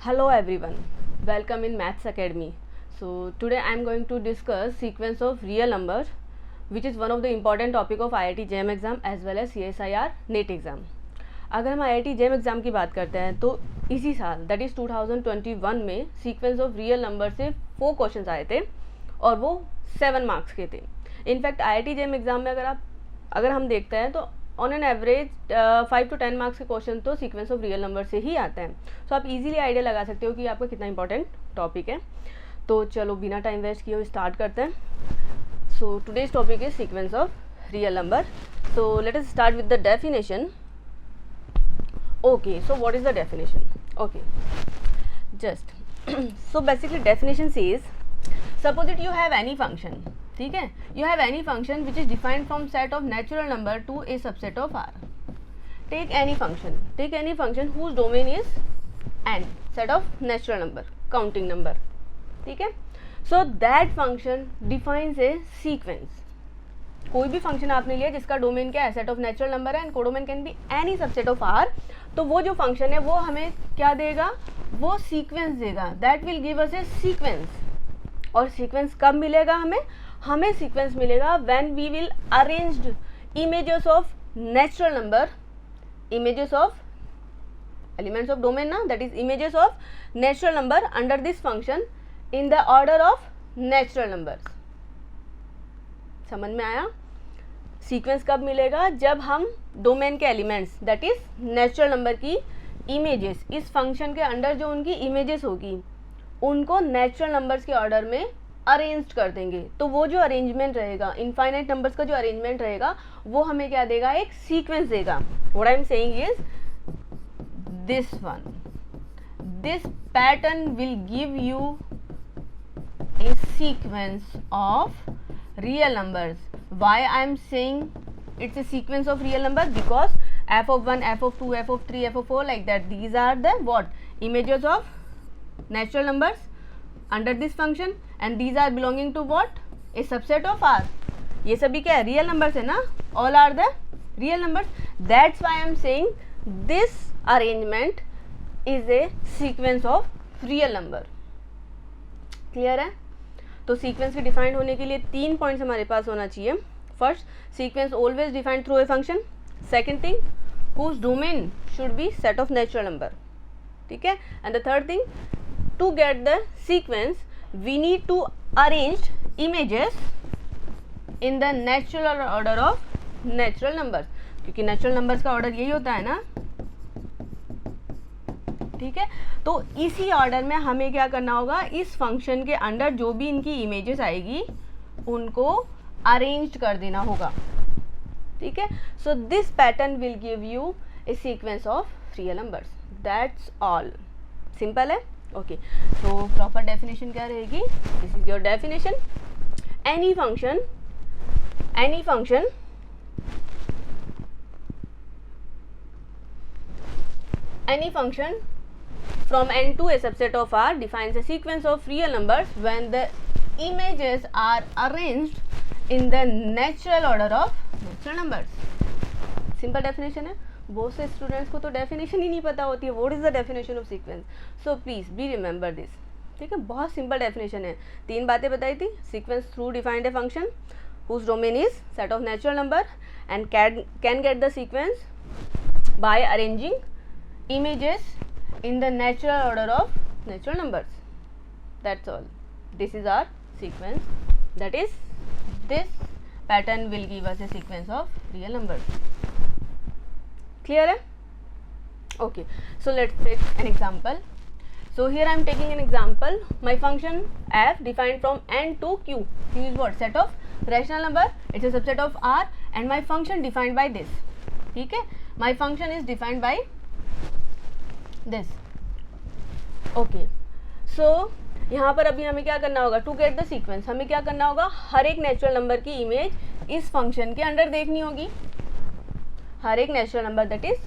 Hello everyone, welcome in Maths Academy. So today I am going to discuss sequence of real numbers, which is one of the important topic of IIT JEM exam as well as CSIR NET exam. अगर हम IIT JEM exam की बात करते हैं तो इसी साल that is 2021 में सीक्वेंस ऑफ रियल नंबर से 4 क्वेश्चंस आए थे और वो 7 मार्क्स के थे. इनफैक्ट IIT JEM एग्ज़ाम में अगर हम देखते हैं तो on an average 5 to 10 marks के क्वेश्चन तो सीक्वेंस ऑफ रियल नंबर से ही आते हैं. सो आप इजीली आइडिया लगा सकते हो कि आपका कितना इंपॉर्टेंट टॉपिक है. तो चलो बिना टाइम वेस्ट किए स्टार्ट करते हैं. So today's topic is sequence of real number. So let us start with the definition. Okay, so what is the definition? Okay, just so basically definition says, suppose that you have any function, ठीक है, you have any function which is defined from set of natural number to a subset of R. Take any function whose domain is n, set of natural number, counting number, ठीक है. So that function defines a sequence. कोई भी function आपने लिया जिसका domain क्या है, set of natural number है and codomain can be any subset of R. तो वो जो फंक्शन है वो हमें क्या देगा, वो सीक्वेंस देगा. That will give us a sequence. और सीक्वेंस कब मिलेगा हमें सीक्वेंस मिलेगा when we will arranged images of natural number, images of elements of domain ना, that is images of natural number under this function in the order of natural numbers. समझ में आया? Sequence कब मिलेगा, जब हम डोमेन के elements that is natural number की इमेजेस, इस फंक्शन के अंडर जो उनकी इमेजेस होगी उनको नेचुरल नंबर्स के ऑर्डर में अरेंज कर देंगे. तो वो जो अरेंजमेंट रहेगा, इनफाइनाइट नंबर्स का जो अरेंजमेंट रहेगा वो हमें क्या देगा, एक सीक्वेंस देगा. What I am saying is this one, this pattern will give you a sequence of real numbers. Why I am saying it's a sequence of real number? Because f of 1, f of 2, f of 3, f of 4 like that, these are the what, images of natural numbers under this function and these are belonging to what, a subset of R. ये सभी क्या है, real numbers है ना, all are the real numbers. That's why I am saying this arrangement is a sequence of real number. Clear है? तो sequence के defined होने के लिए 3 पॉइंट्स हमारे पास होना चाहिए. First, sequence always defined through a function. Second thing, whose domain should be set of natural number, ठीक है. And the third thing, to get the sequence we need to arrange images in the natural order of natural numbers, क्योंकि natural numbers का order यही होता है ना, ठीक है. तो इसी ऑर्डर में हमें क्या करना होगा, इस फंक्शन के अंडर जो भी इनकी इमेजेस आएगी उनको अरेंज कर देना होगा, ठीक है. So this pattern will give U A sequence of real numbers. That's all. Simple है. ओके, तो प्रॉपर डेफिनेशन क्या रहेगी, this is your definition. Any function from n to a subset of R defines a sequence of real numbers when the images are arranged in the natural order of natural numbers. Simple definition है. बहुत से students को तो definition ही नहीं पता होती है, what is the definition of sequence. So please be remember this, ठीक है. बहुत सिंपल डेफिनेशन है. 3 बातें बताई थी. Sequence through defined a function whose domain is set of natural number and can get the sequence by arranging images in the natural order of natural numbers. That's all. This is our sequence. That is, this pattern will give us a sequence of real numbers. Clear hai? Okay, so let's take an example. So here I am taking an example. My function f defined from n to q. Q is what? Set of rational number. It's a subset of R and my function defined by this. ठीक है. My function is defined by this. Okay, so यहाँ पर अभी हमें क्या करना होगा, to get the sequence हमें क्या करना होगा, हर एक नेचुरल नंबर की इमेज इस फंक्शन के अंडर देखनी होगी. हर एक natural number that is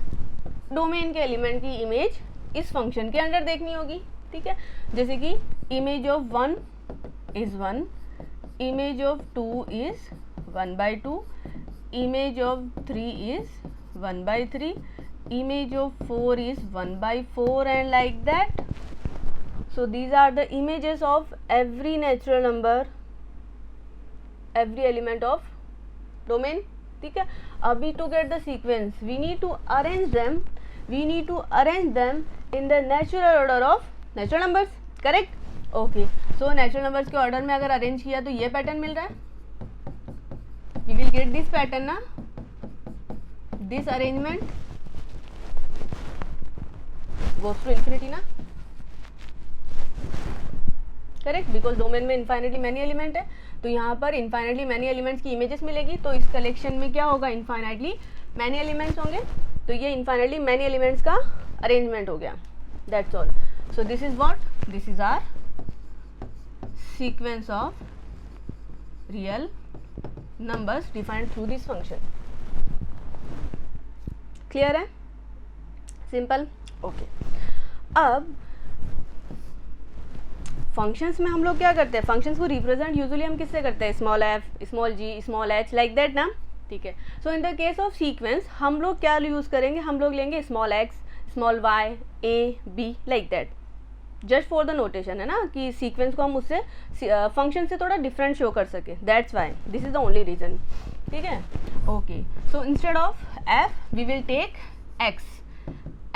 domain के एलिमेंट की इमेज इस फंक्शन के अंडर देखनी होगी, ठीक है. जैसे कि image of 1 is 1, image of 2 is 1/2, image of 3 is 1/3, image of 4 is 1/4 and like that. So these are the images of every natural number, every element of domain. ठीक है, अभी to get the sequence we need to arrange them in the natural order of natural numbers, correct? Okay, so natural numbers के order में अगर arrange किया तो ये pattern मिल रहा है, we will get this pattern ना, this arrangement goes to infinity ना, करेक्ट, बिकॉज डोमेन में इन्फाइनेटली मैनी एलिमेंट है, तो यहाँ पर इन्फाइनेटली मैनी एलिमेंट्स की इमेजेस मिलेगी, तो इस कलेक्शन में क्या होगा, इन्फाइनेटली मैनी एलिमेंट्स होंगे, तो ये इन्फाइनेटली मैनी एलिमेंट्स का अरेंजमेंट हो गया, that's all. So this is what, this is our sequence of real numbers defined through this function. Clear है, सिंपल. ओके, अब फंक्शंस में हम लोग क्या करते हैं, फंक्शंस को रिप्रेजेंट यूजुअली हम किससे करते हैं, small F, small G, small H, like that ना, ठीक है. So in the case of sequence हम लोग क्या यूज़ करेंगे, हम लोग लेंगे small X, small Y, A, B, like that, just for the notation है ना, कि सीक्वेंस को हम उससे फंक्शन से थोड़ा डिफरेंट शो कर सके, that's why, this is the only reason. ठीक है, okay. So instead of F we will take X.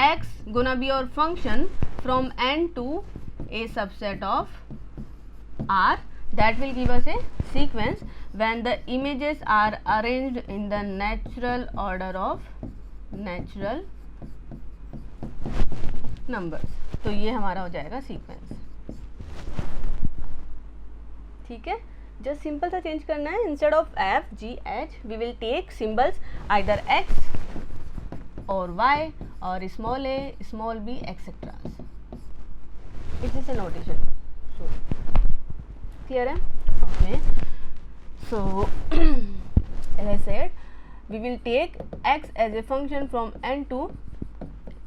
x gonna be your function from n to a subset of R that will give us a sequence when the images are arranged in the natural order of natural numbers. तो ये हमारा हो जाएगा sequence. ठीक है, just simple सा change करना है, instead of F G H we will take symbols either X और y or small a, small b, etc. It is a notation. So clear है? Okay. So as I said, we will take x as a function from n to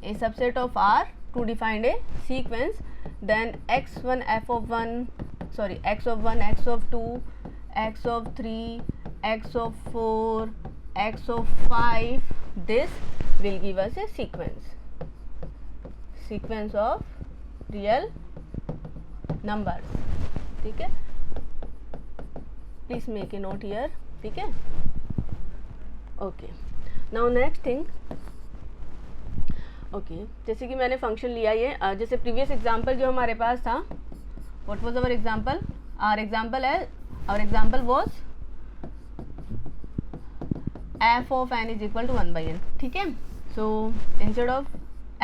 a subset of R to define a sequence. Then x1 f of 1, sorry, x of 1, x of 2, x of 3, x of 4, x of 5. This will give us a sequence of real numbers. ठीक है, please make a note here. ठीक है, okay. Now next thing, okay, जैसे कि मैंने function लिया ये, जैसे प्रीवियस एग्जाम्पल जो हमारे पास था, what was our example? Our example was f of n is equal to 1 by n. ठीक है, so instead of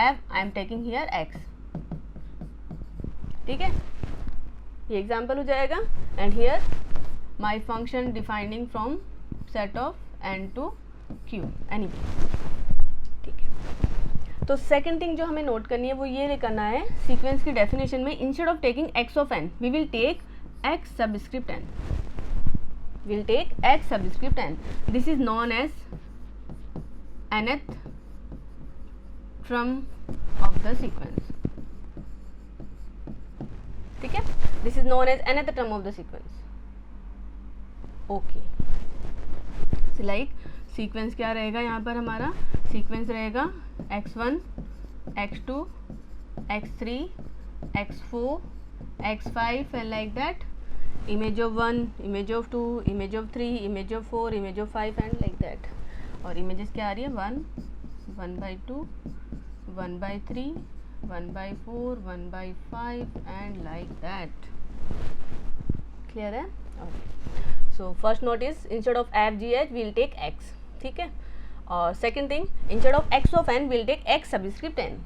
f I am taking here x. ठीक है, ये एग्जाम्पल हो जाएगा, and here my function defining from set of n to q any. ठीक है, तो सेकेंड थिंग जो हमें नोट करनी है वो ये करना है, सीक्वेंस की डेफिनेशन में instead of taking x of n we will take x subscript n. We'll take x subscript n. This is known as nth term of the sequence. ठीक है, this is known as nth term of the sequence. Okay. So like sequence क्या रहेगा यहाँ पर, हमारा sequence रहेगा x1, x2, x3, x4, x5 and like that. Image of 1, image of 2, image of 3, image of 4, image of 5 and like that. और images क्या आ रही है, 1, 1 by 2, 1 by 3, 1 by 4, 1 by 5 and like that. Clear है? Okay. So first note is instead of f g h we will take x. ठीक है, और second thing instead of x of n we will take x subscript n.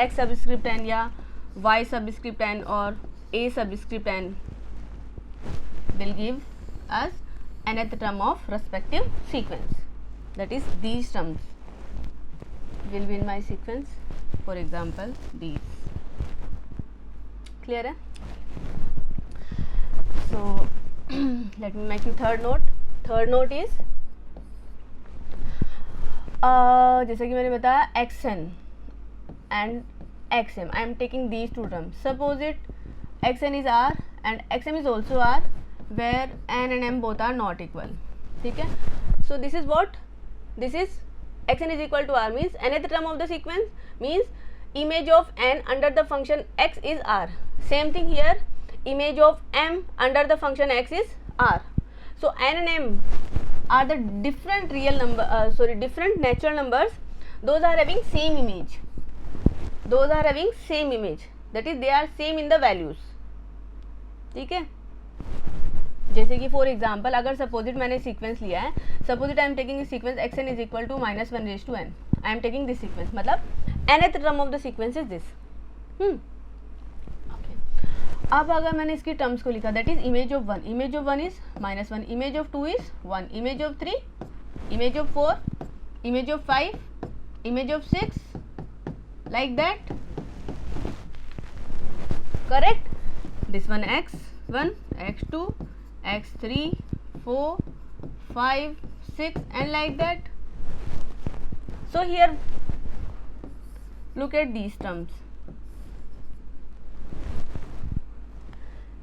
x subscript n या y subscript n और a subscript n will give us nth term of respective sequence. That is, these terms will be in my sequence. For example, these. Clear है? So let me make you third note. Third note is जैसे कि मैंने बताया xn and xm. I am taking these two terms. Suppose it xn is r and xm is also r, where n and m both are not equal. ठीक है, so this is what, this is xn is equal to r means nth term of the sequence means image of n under the function x is r. Same thing here, image of m under the function x is r. So n and m are the different real number, different natural numbers. Those are having same image. Those are having same image. That is, they are same in the values. ठीक है. जैसे कि for example अगर सपोजिट मैंने sequence लिया है, suppose I am taking sequence X N is equal to -1 raise to N. I am taking this sequence, मतलब nth term of the sequence is this. अब अगर मैंने इसकी टर्म्स को लिखा, that is image of 1. Image of 1 is -1, image of 2 is 1, image of 3, image of 4, image of 5, image of 6, like that. Correct. This one x1, x2, x3, 4, 5, 6 and like that. So here look at these terms.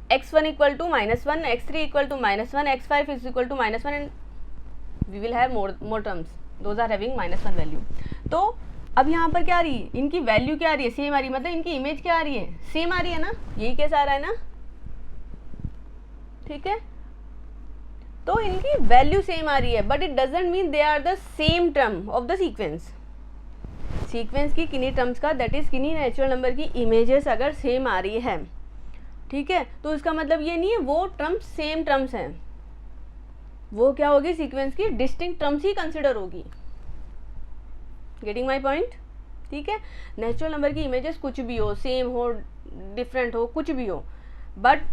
x1 equal to -1, x3 equal to -1, x5 is equal to -1 and we will have more terms. Those are having -1 value. तो अब यहाँ पर क्या आ रही है, इनकी value क्या आ रही है, सेम आ रही है, मतलब इनकी इमेज क्या आ रही है, सेम आ रही है ना. यही केस आ रहा है ना. ठीक है. तो इनकी वैल्यू सेम आ रही है, but it doesn't mean they are the same term of the sequence. Sequence की किन्हीं टर्म्स का, दैट इज किन्हीं नेचुरल नंबर की इमेजेस अगर सेम आ रही है, ठीक है, तो इसका मतलब ये नहीं है वो टर्म्स सेम टर्म्स हैं. वो क्या होगी, सीक्वेंस की डिस्टिंक्ट टर्म्स ही कंसिडर होगी. Getting my point. ठीक है. नेचुरल नंबर की इमेजेस कुछ भी हो, सेम हो, डिफरेंट हो, कुछ भी हो, but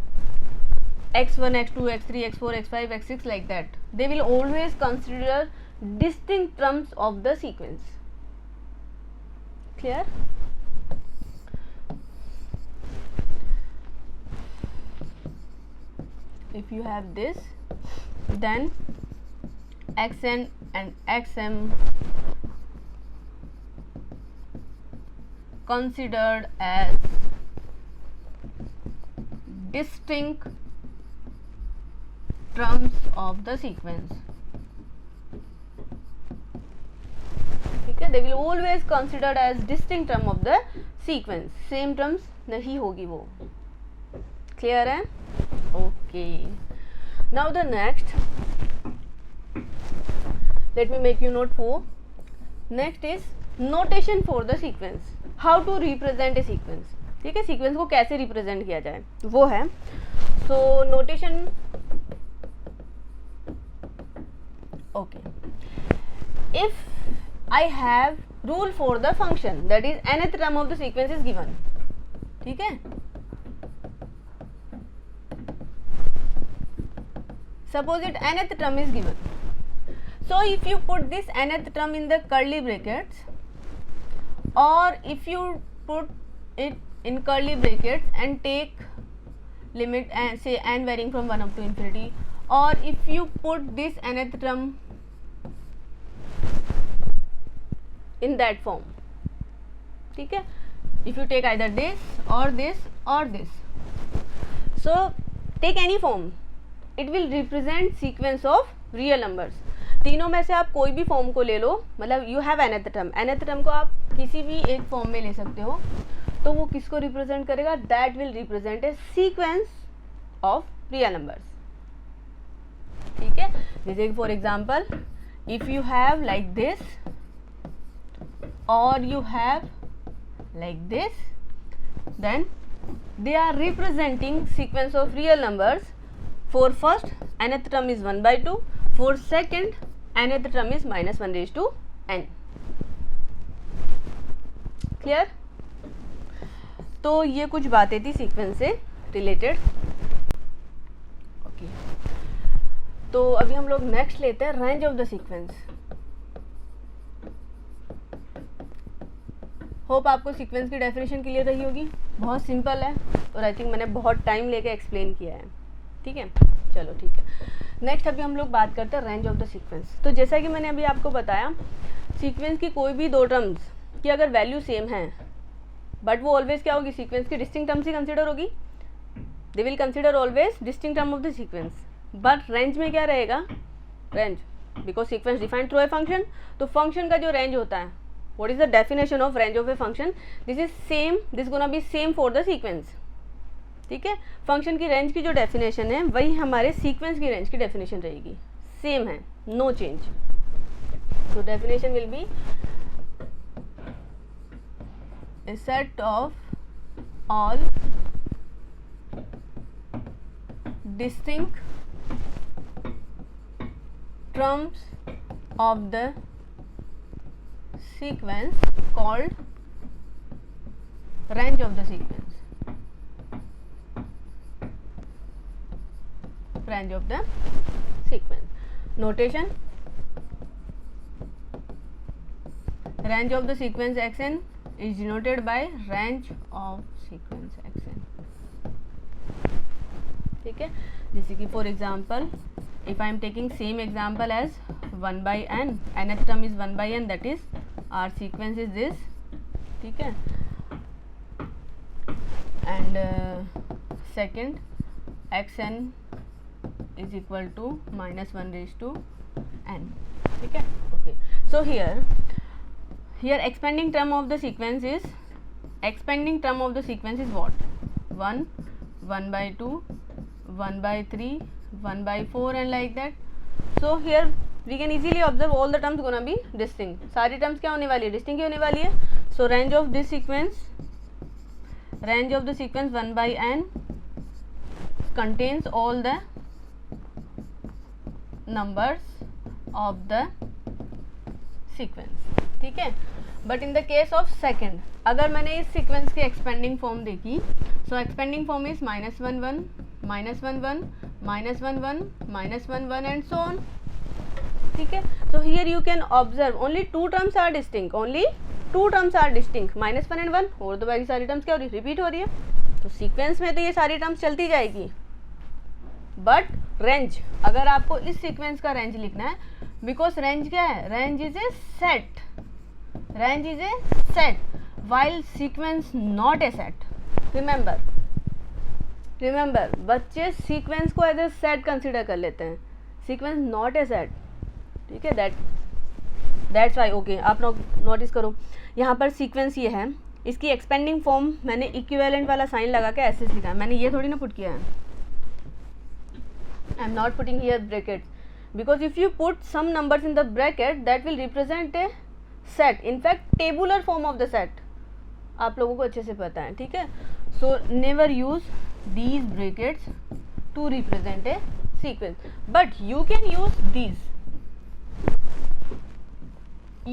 x1, x2, x3, x4, x5, x6 like that, they will always consider distinct terms of the sequence. Clear? If you have this, then xn and xm considered as distinct terms of the sequence. ठीक है. They will always considered as distinct term of the sequence. Same terms नहीं होगी वो. Clear है? Okay. Now the next, let me make you note for. Next is notation for the sequence. How to represent a sequence. ठीक है. Sequence को कैसे represent किया जाए वो है. So notation. Okay. If I have rule for the function, that is nth term of the sequence is given. ठीक है. Suppose it nth term is given. So if you put this nth term in the curly brackets, or if you put it in curly brackets and take limit and say n varying from 1 up to infinity, or if you put this nth term in that form, ठीक है. If you take either this or this or this, so take any form, it will represent sequence of real numbers. तीनों में से आप कोई भी form को ले लो, मतलब you have nth term. nth term को आप किसी भी एक फॉर्म में ले सकते हो, तो वो किसको रिप्रेजेंट करेगा, that will represent a sequence of real numbers. ठीक है. जैसे for example, if you have like this or you have like this, then they are representing sequence of real numbers. For first, nth term is 1/2. For second, nth term is -1 raised to n. Clear? तो ये कुछ बातें थी sequence से related. Okay. तो अभी हम लोग नेक्स्ट लेते हैं range of the sequence. Hope आपको सीक्वेंस की डेफिनेशन क्लियर रही होगी. बहुत सिंपल है और आई थिंक मैंने बहुत टाइम लेके एक्सप्लेन किया है. ठीक है. चलो ठीक है. नेक्स्ट अभी हम लोग बात करते हैं रेंज ऑफ द सीक्वेंस. तो जैसा कि मैंने अभी आपको बताया, सीक्वेंस की कोई भी दो टर्म्स की अगर वैल्यू सेम है, बट वो ऑलवेज क्या होगी, सीक्वेंस की डिस्टिंक्ट टर्म्स ही कंसिडर होगी. They will consider always distinct term of the sequence. But range में क्या रहेगा, range, because sequence defined through a function, तो फंक्शन का जो रेंज होता है what is the definition of range of a function? This is same, this gonna be same for the sequence. ठीक है, फंक्शन की रेंज की जो डेफिनेशन है वही हमारे सीक्वेंस की रेंज की डेफिनेशन रहेगी, सेम है, no change. So definition will be a set of all distinct terms of the sequence called range of the sequence. Range of the sequence. Notation: range of the sequence xn is denoted by range of sequence xn. ठीक है, जैसे कि for example if I am taking same example as 1 by n, nth term is 1 by n, that is our sequence is this. ठीक है, and second xn is equal to minus 1 raised to n. ठीक है, okay. So here expanding term of the sequence is what? 1, 1 by 2, 1 by 3, 1 by 4 and like that. So here we can easily observe all the terms gonna be distinct. सारी terms क्या होने वाली है? distinct ही होने वाली है. So range of the sequence 1 by n contains all the numbers of the sequence. ठीक है, but in the case of second, अगर मैंने इस सीक्वेंस की एक्सपेंडिंग फॉर्म देखी, so expanding form is -1 1 -1 1 -1 1 -1 1 and so on. ठीक है, so here you can observe only 2 terms are distinct, -1 and 1, और तो बाकी सारी टर्म्स क्या हो रही है? रिपीट हो रही है. तो सीक्वेंस में तो ये सारी टर्म्स चलती जाएगी, बट रेंज, अगर आपको इस सीक्वेंस का रेंज लिखना है, बिकॉज रेंज क्या है? Range is a set, while sequence not a set. remember बच्चे सीक्वेंस को एज ए सेट कंसिडर कर लेते हैं, सीक्वेंस नॉट ए सेट. ठीक है, दैट्स वाई. ओके, आप लोग नोटिस करो, यहाँ पर सीक्वेंस ये है, इसकी एक्सपेंडिंग फॉर्म मैंने इक्विवेलेंट वाला साइन लगा के ऐसे लिखा है, मैंने ये थोड़ी ना पुट किया है. I am not putting here bracket, because if you put some numbers in the bracket that will represent a set, in fact tabular form of the set, आप लोगों को अच्छे से पता है. ठीक है, so never use these brackets to represent a sequence, but you can use these,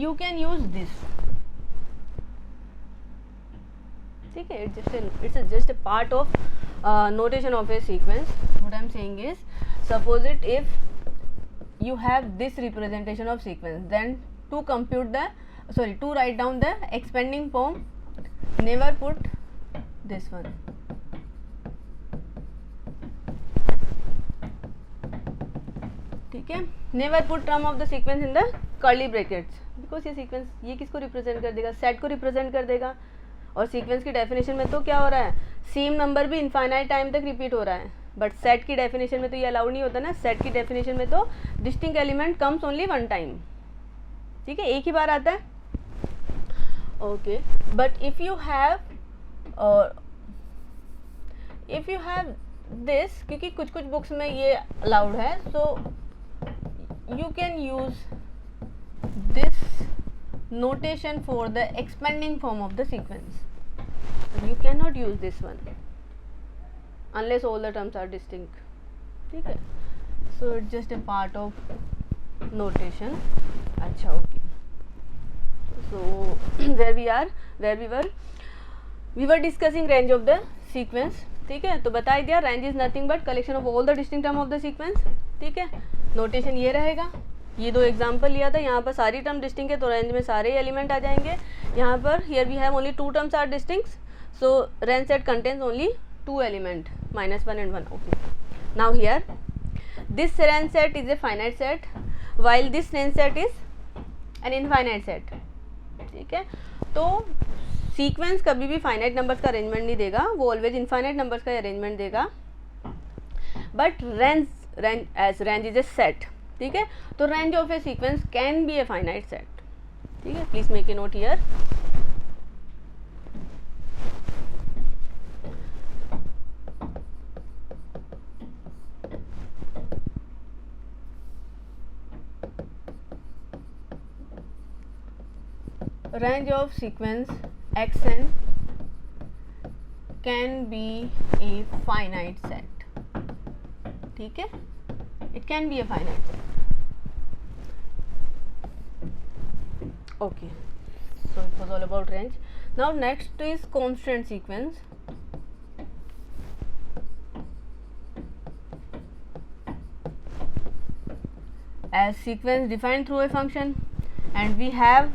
you can use this. ठीक है, it's just a part of notation of a sequence. What I am saying is, suppose it if you have this representation of sequence, then to write down the expanding form, never put this one. ठीक है, never put term of the sequence in the curly brackets, because ये sequence ये किसको represent कर देगा? Set को represent कर देगा. और सीक्वेंस की डेफिनेशन में तो क्या हो रहा है? सेम नंबर भी इनफाइनाइट टाइम तक रिपीट हो रहा है, बट सेट की डेफिनेशन में तो ये अलाउड नहीं होता ना. सेट की डेफिनेशन में तो distinct element comes only one time. ठीक है, एक ही बार आता है. Okay, but if you have this, क्योंकि कुछ बुक्स में ये अलाउड है, सो you can use this notation for the expanding form of the sequence. You cannot use this one unless all the terms are distinct. ठीक है, so it's just a part of notation. अच्छा, okay. So we were discussing range of the sequence. ठीक है, तो बता दिया, range is nothing but collection of all the distinct term of the sequence. ठीक है, notation ये रहेगा. ये 2 एग्जाम्पल लिया था, यहाँ पर सारी टर्म डिस्टिंक्ट है तो रेंज में सारे एलिमेंट आ जाएंगे. यहाँ पर here we have only 2 terms are distinct, so range set contains only 2 element, -1 and 1. Okay, now here this range set is a finite set, while this range set is an infinite set. ठीक है, तो sequence कभी भी finite numbers का arrangement नहीं देगा, वो always infinite numbers का अरेंजमेंट देगा. But range is a set. ठीक है, तो range of A sequence can be A finite set. ठीक है, please make a note here. Range of sequence xn can be a finite set. ठीक है, it can be a finite set. Okay, so it was all about range. Now next is constant sequence. As sequence defined through a function, and we have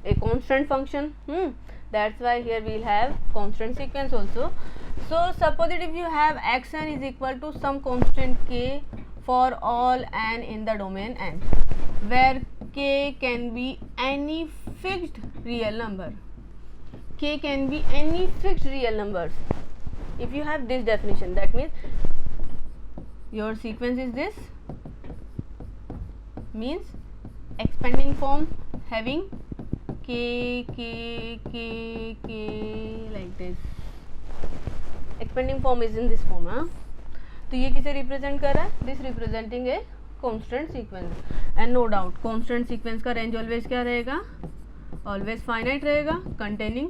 a constant function, that's why here we'll have constant sequence also. So suppose that if you have xn is equal to some constant k for all n in the domain n, where k can be any fixed real number. K can be any fixed real numbers. If you have this definition, that means your sequence is this, means expanding form having k like this. Expanding form is in this form. तो ये किसे represent कर रहा है? This representing a constant sequence. And no doubt constant sequence का range always क्या रहेगा? Always finite रहेगा, कंटेनिंग,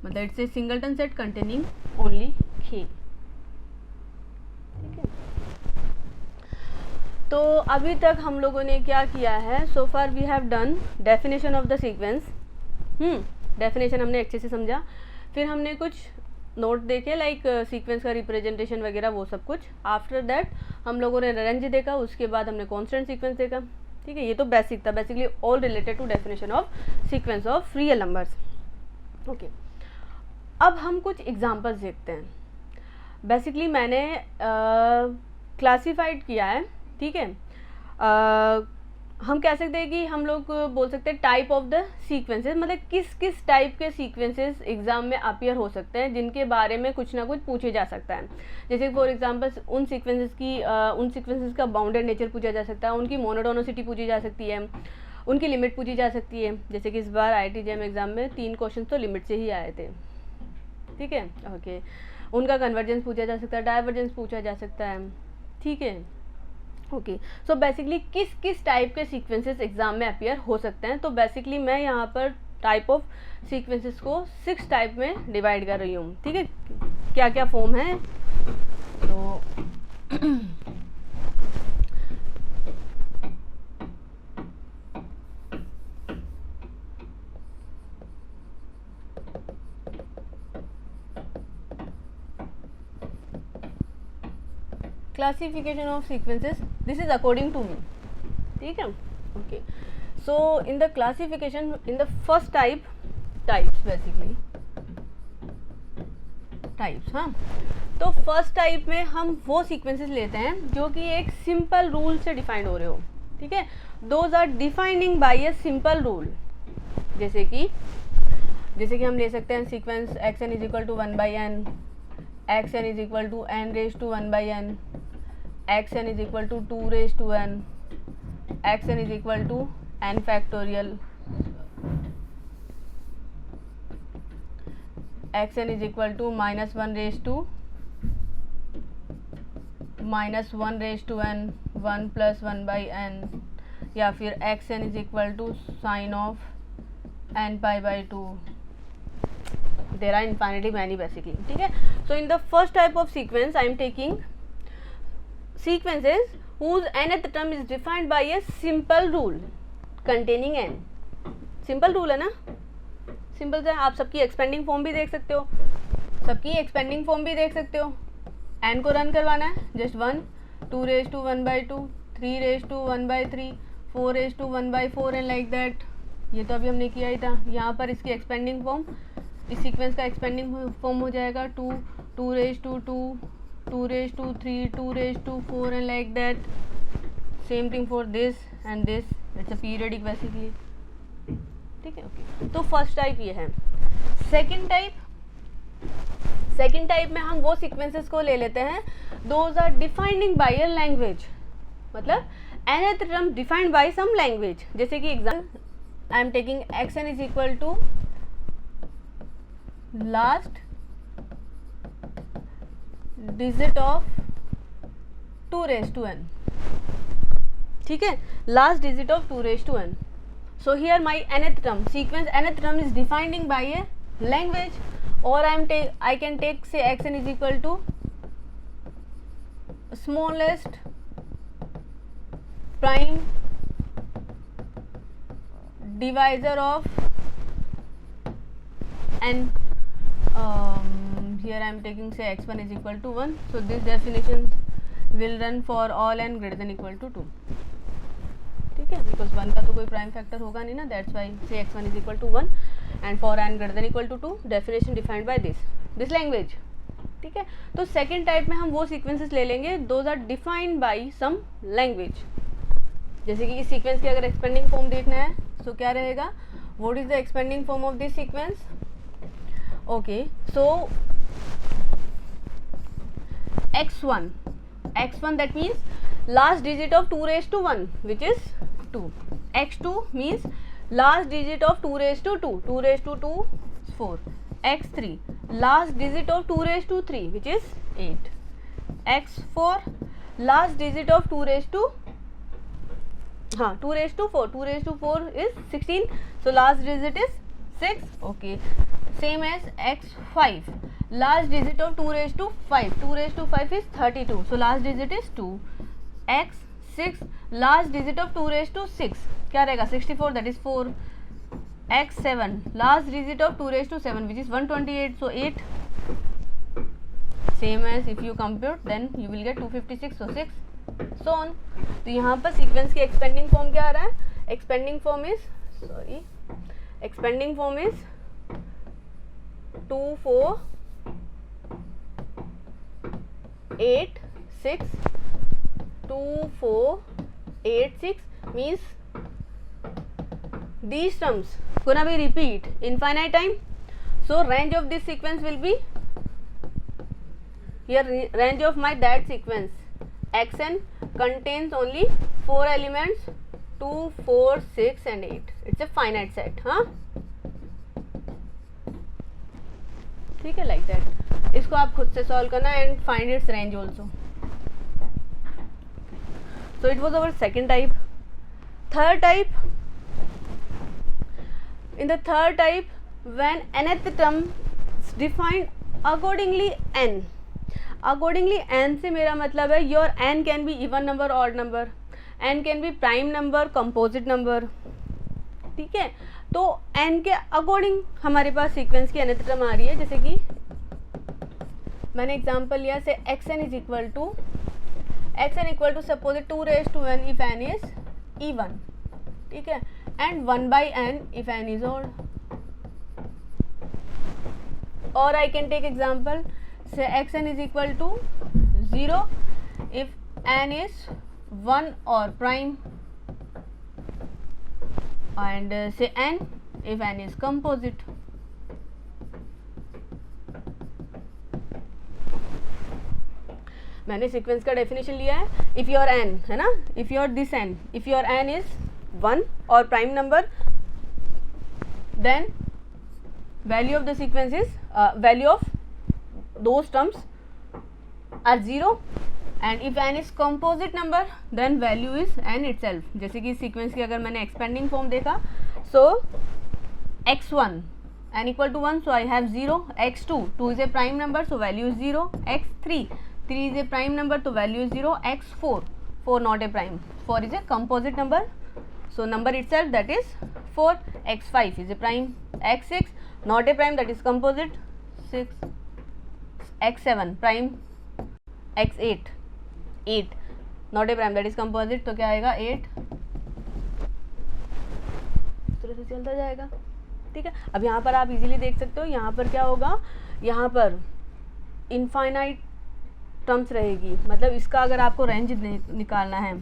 मतलब it's a singleton set containing only k. ठीक है, तो अभी तक हम लोगों ने क्या किया है? So far we have done definition of the sequence. Definition हमने अच्छे से समझा, फिर हमने कुछ नोट देखे लाइक सीक्वेंस का रिप्रेजेंटेशन वगैरह वो सब कुछ. आफ्टर दैट हम लोगों ने रेंज देखा, उसके बाद हमने कॉन्स्टेंट सीक्वेंस देखा. ठीक है, ये तो बेसिक था, basically all related to definition of sequence of real numbers. Okay, अब हम कुछ एग्जांपल्स देखते हैं. बेसिकली मैंने क्लासिफाइड किया है. ठीक है, हम कह सकते हैं कि हम लोग बोल सकते हैं टाइप ऑफ द सीक्वेंसेस, मतलब किस किस टाइप के सीक्वेंसेस एग्जाम में अपीयर हो सकते हैं जिनके बारे में कुछ ना कुछ पूछे जा सकता है. जैसे फॉर एग्जांपल उन सीक्वेंसेस का बाउंडेड नेचर पूछा जा सकता है, उनकी मोनोटोनिसिटी पूछी जा सकती है, उनकी लिमिट पूछी जा सकती है. जैसे कि इस बार IIT JEM एग्जाम में 3 क्वेश्चन तो लिमिट से ही आए थे. ठीक है, ओके, उनका कन्वर्जेंस पूछा जा सकता है, डाइवर्जेंस पूछा जा सकता है. ठीक है, ओके. सो बेसिकली किस किस टाइप के सीक्वेंसेस एग्जाम में अपीयर हो सकते हैं. तो बेसिकली मैं यहाँ पर टाइप ऑफ सीक्वेंसेस को 6 टाइप में डिवाइड कर रही हूँ. ठीक है, क्या क्या फॉर्म है? तो classification of sequences, this is according to me. ठीक है, okay. So in the classification, in the first types basically types. हाँ, तो फर्स्ट टाइप में हम वो सीक्वेंसेस लेते हैं जो कि एक सिंपल रूल से डिफाइंड हो रहे हो. ठीक है, those are defining by a simple rule. जैसे कि हम ले सकते हैं sequence xn is equal to 1/n, xn is equal to n raise to 1/n, xn is equal to 2 raised to n, xn is equal to n factorial, xn is equal to -1 raised to n, 1 plus 1/n, या फिर xn is equal to sin of n pi by 2. There are infinitely many basically. ठीक है, so in the first type of sequence I am taking sequences whose nth term is defined by a simple rule containing n. Simple rule है ना, simple से आप सबकी expanding form भी देख सकते हो, n को रन करवाना है, just 1, 2 raised to 1/2, 3 raised to 1/3, 4 raised to 1/4 and like that. ये तो अभी हमने किया ही था. यहाँ पर इसकी एक्सपेंडिंग फॉर्म, इस सीक्वेंस का एक्सपेंडिंग फॉर्म हो जाएगा 2, 2 raised to 2, 2 raised to 3, 2 raised to 4 and like that. Same thing for this and this. It's a periodic basically. ठीक है, ओके. तो फर्स्ट टाइप ये है. सेकंड टाइप में हम वो सीक्वेंसेस को ले लेते हैं those are defining by a language, मतलब nth term defined by some language. जैसे कि example I am taking xn is equal to last digit of 2 raised to n. ठीक है, last digit of 2 raised to n. So here my nth term, sequence nth term is defining by a language, or I can take say xn is equal to smallest prime divisor of n. Here I am taking say x1 is equal to 1. So this definition will run for all n greater than equal to 2. ठीक है, because 1 का तो कोई prime factor होगा नहीं ना, that's why say x1 is equal to 1 and for n greater than equal to 2 definition defined by this language. ठीक है, तो सेकेंड टाइप में हम वो सीक्वेंसेस ले लेंगे those are defined by some language. जैसे कि इस सीक्वेंस की अगर एक्सपेंडिंग फॉर्म देखना है तो क्या रहेगा, what is the expanding form of this sequence. Okay, so x1 that means last digit of 2 raised to 1 which is 2. x2 means last digit of 2 raised to 2, 2 raised to 2 is 4. x3 last digit of 2 raised to 3 which is 8. x4 last digit of 2 raised to 2 raised to 4, 2 raised to 4 is 16, so last digit is 6. okay, same as x5 last digit of 2 raised to 5, 2 raised to 5 is 32, so last digit is 2. x6 last digit of 2 raised to 6 क्या रहेगा 64, that is 4. x7 last digit of 2 raised to 7 which is 128, so 8. same as if you compute then you will get 256, so 6, so on. तो यहाँ पर sequence की expanding form क्या आ रहा है, expanding form is 2 4 8 6, 2 4 8 6 means these terms gonna be repeat infinite time. So range of this sequence will be here, range of my that sequence xn contains only 4 elements 2 4 6 and 8. it's a finite set. हाँ, ठीक है, like that. इसको आप खुद से solve करना and find its range also. So it was our second type. Third type, in the third type when nth term defined accordingly n से मेरा मतलब है your n can be even number odd number, n can be prime number composite number. ठीक है, तो n के according हमारे पास सीक्वेंस की nth term आ रही है. जैसे कि मैंने एग्जांपल लिया say xn is equal to suppose 2 raised to n if n is even. ठीक है, and 1 by n if n is odd. or I can take example say xn is equal to 0 if n is 1 or prime, and say n if n is composite. मैंने sequence का definition लिया है. If your n है ना, if your this n, if your n is 1 और prime number then value of the sequence is value of those terms are 0, and if n is composite number then value is n itself. जैसे कि sequence की अगर मैंने expanding form देखा, so x1 n equal to 1, so I have 0. x2 2 is a prime number, so value is 0. x3 3 is a prime number, so value is 0. x4 4 not a prime, 4 is a composite number, so number itself that is 4. x5 is a prime, x6 not a prime, that is composite 6. x7 prime, x8 8 not a prime, that is composite, तो क्या आएगा 8. इस तरह से चलता जाएगा. ठीक है, अब यहाँ पर आप इजीली देख सकते हो, यहाँ पर क्या होगा, यहाँ पर इनफाइनाइट टर्म्स रहेगी. मतलब इसका अगर आपको रेंज निकालना है,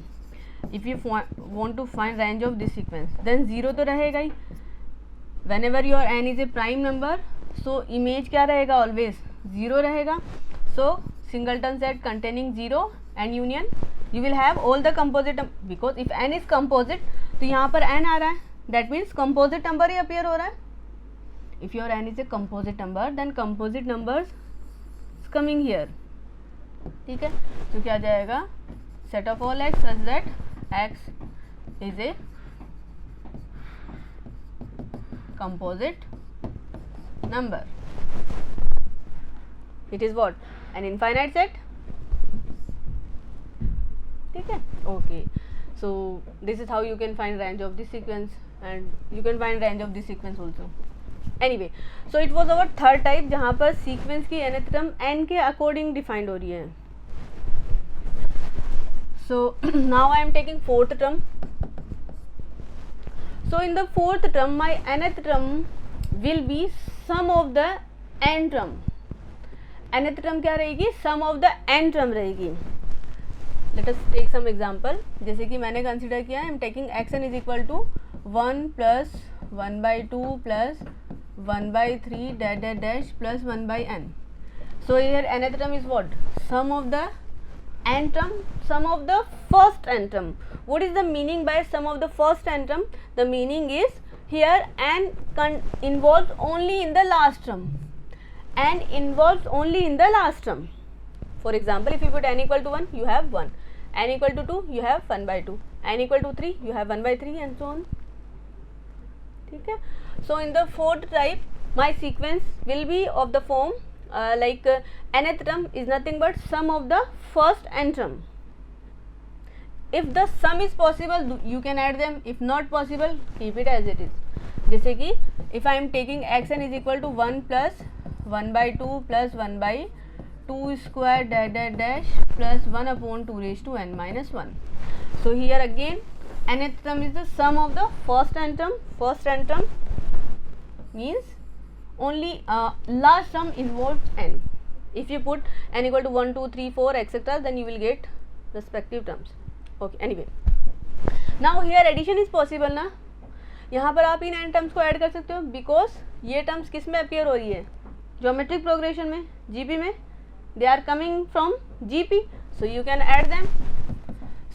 if you want to find range of this sequence then 0 तो रहेगा ही. whenever your n is a prime number, so image क्या रहेगा, always 0 रहेगा. so singleton set containing 0 and union you will have all the composite, because if n is composite तो यहाँ पर n आ रहा है, दैट मीन्स कंपोजिट नंबर ही अपीयर हो रहा है. If your n is a composite number then composite numbers coming here. ठीक है, तो क्या जाएगा, set of all x such that x is a composite number. It is what? An infinite set. ठीक है, okay. So this is how you can find range of this sequence, and you can find range of this sequence also. Anyway, so it was our third type जहाँ पर sequence की nth term n के according defined हो रही है. So now I am taking fourth term. So in the fourth term my nth term will be sum of the n term. nth term क्या रहेगी, sum of the n term रहेगी. Let us take some example. जैसे कि मैंने consider किया I am taking xn is equal to 1 plus 1 by 2 plus 1 by 3 dash dash dash plus 1 by n. So here nth term is what, sum of the n term, sum of the first n term. What is the meaning by sum of the first n term? The meaning is here n involves only in the last term. N involves only in the last term. For example, if you put n equal to 1, you have 1. N equal to 2, you have 1 by 2. N equal to 3, you have 1 by 3 and so on. ठीक है. So in the fourth type, my sequence will be of the form nth term is nothing but sum of the first n term. If the sum is possible, you can add them. If not possible, keep it as it is. जैसे कि if I am taking xn is equal to 1 plus 1 by 2 plus 1 by 2 square dash dash dash plus 1 upon 2 raised to n minus 1. So here again nth term is the sum of the first n term. First n term means only last term involves n. If you put n equal to 1, 2, 3, 4 etc., then you will get respective terms. Okay, anyway, now here addition is possible ना. यहाँ पर आप इन n terms को add कर सकते हो because ये terms किस में अपीयर हो रही है, ज्योमेट्रिक प्रोग्रेशन में, जीपी में. They are coming from GP, so you can add them.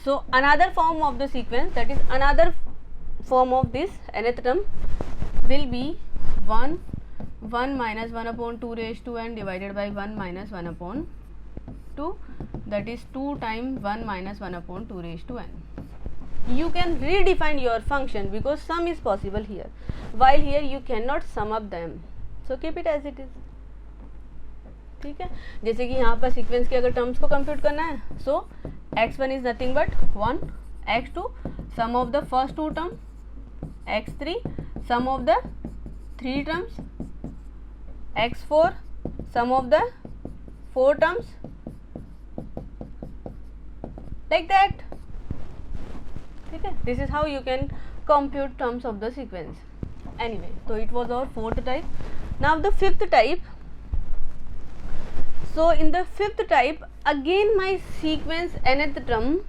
So another form of the sequence, that is another form of this nth term will be 1 1 minus 1 upon 2 raised to n divided by 1 minus 1 upon 2, that is 2 times 1 minus 1 upon 2 raised to n. You can redefine your function because sum is possible here, while here you cannot sum up them, so keep it as it is. ठीक है, जैसे कि यहाँ पर sequence की अगर terms को compute करना है, so x1 is nothing but 1, x2 sum of the first two term, x3 sum of the three terms, x4 sum of the 4 terms, like that. ठीक है, this is how you can compute terms of the sequence. Anyway, so it was our fourth type. Now the fifth type. So in the fifth type again my sequence nth term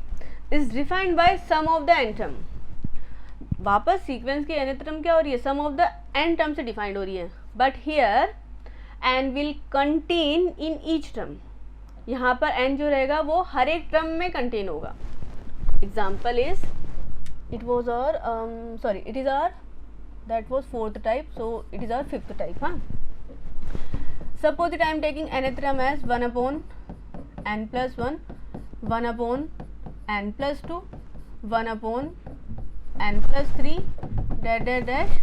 is defined by sum of the n term. वापस sequence की nth term क्या हो रही है, sum of the n term से defined हो रही है, but here n will contain in each term. यहाँ पर n जो रहेगा वो हर एक टर्म में कंटेन होगा. Example is it was our it is our, that was fourth type, so it is our fifth type. Suppose that I am taking nth term as 1 upon n plus 1, 1 upon n plus 2, 1 upon n plus 3 dash dash dash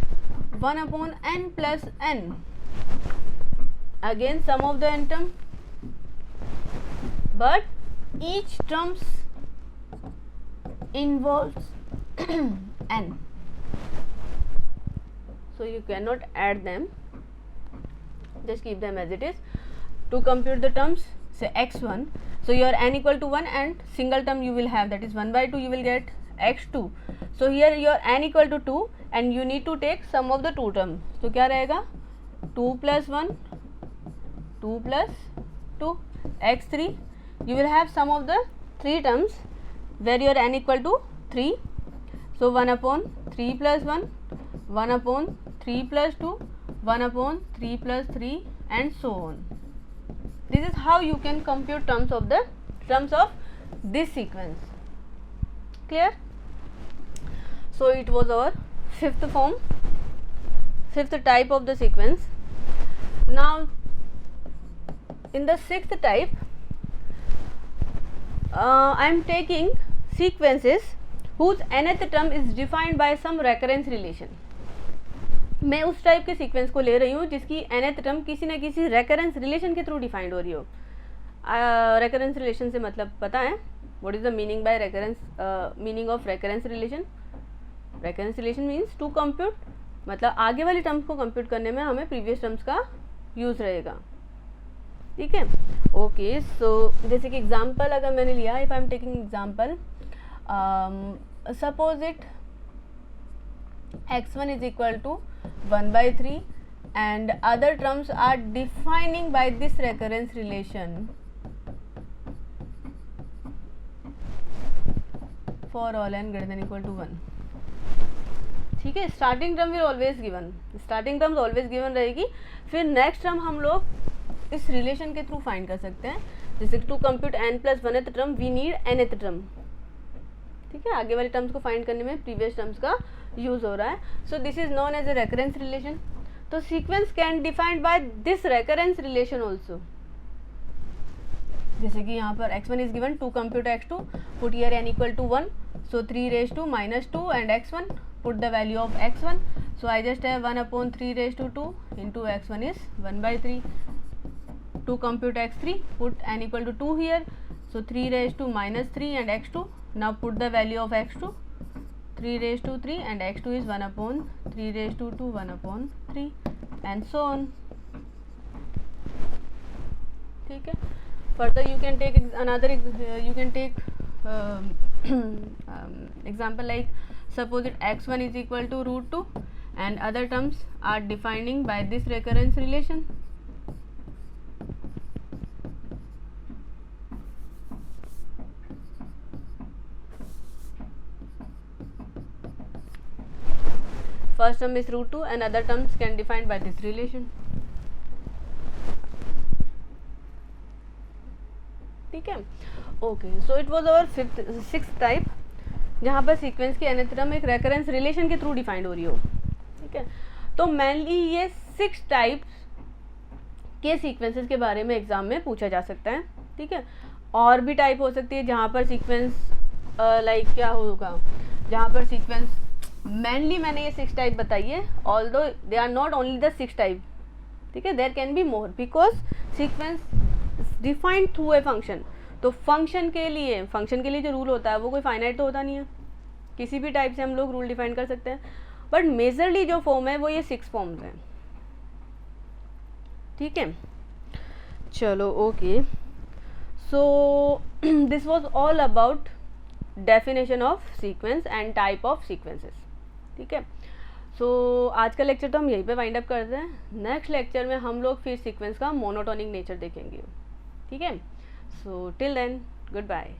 1 upon n plus n. Again sum of the n term, but each terms involves n, so you cannot add them, just keep them as it is. To compute the terms, say x1, so your n equal to 1 and single term you will have, that is 1 by 2 you will get x2. So here your n equal to 2 and you need to take sum of the two terms. So क्या रहेगा, 2 plus 1, 2 plus 2, x3. You will have sum of the three terms where your n equal to 3. So 1 upon 3 plus 1, 1 upon 3 plus 2, 1 upon 3 plus 3 and so on. This is how you can compute terms of this sequence. Clear? So it was our fifth form, fifth type of the sequence. Now in the sixth type, I am taking sequences whose nth term is defined by some recurrence relation. मैं उस type के sequence को ले रही हूँ जिसकी nth term किसी न किसी रेकरेंस रिलेशन के थ्रू डिफाइंड हो रही हो. रेकरेंस रिलेशन से मतलब पता है what is the meaning by recurrence, meaning of recurrence relation. Recurrence relation means to compute, मतलब आगे वाली टर्म्स को कंप्यूट करने में हमें प्रीवियस टर्म्स का यूज रहेगा. ठीक है. ओके, सो जैसे कि एग्जाम्पल अगर मैंने लिया, if I am taking example, suppose it x1 is equal to 1/3 and other terms are defining by this recurrence relation for all n greater than equal to 1. ठीक है. Starting term will always given, starting terms always given रहेगी. फिर next term हम लोग इस relation के through find कर सकते हैं. जैसे to compute n plus 1th term we need nth term. ठीक है. आगे वाले टर्म्स को फाइंड करने में प्रीवियस टर्म्स का यूज हो रहा है. So this is known as a recurrence relation. तो sequence can defined by this recurrence relation also. जैसे कि यहाँ पर x1 is given, to compute x2, put here n equal to 1, so 3 raised to minus 2 and x1, put the value of x1, so I just have 1 upon 3 raised to 2 into x1 is 1/3. To compute x3, put n equal to 2 here, so 3 raised to minus 3 and x2, now put the value of x2, 3 raised to 3 and x2 is 1 upon 3 raised to 2, 1 upon 3 and so on. ठीक है. Further you can take another, you can take example like suppose it x1 is equal to root 2 and other terms are defining by this recurrence relation. First term is root 2 and other terms can defined by this relation. ठीक है. Okay, so it was our sixth type, जहाँ पर sequence की nth term एक recurrence relation के through defined हो रही हो. ठीक है. तो मेनली ये 6 टाइप्स के सीक्वेंसेस के बारे में एग्जाम में पूछा जा सकता है. ठीक है. और भी टाइप हो सकती है जहाँ पर सीक्वेंस लाइक क्या होगा, जहाँ पर सीक्वेंस मेनली मैंने ये 6 टाइप बताई है, although they are not only the 6 type. ठीक है. There can be more because sequence defined through a function. तो फंक्शन के लिए जो रूल होता है वो कोई फाइनाइट तो होता नहीं है, किसी भी टाइप से हम लोग रूल डिफाइन कर सकते हैं. बट मेजरली जो फॉर्म है वो ये 6 फॉर्म्स हैं. ठीक है. चलो okay, so this was all about definition of sequence and type of sequences. ठीक है. सो आज का लेक्चर तो हम यहीं पे वाइंड अप करते हैं. नेक्स्ट लेक्चर में हम लोग फिर सीक्वेंस का मोनोटोनिक नेचर देखेंगे. ठीक है. So till then, good bye.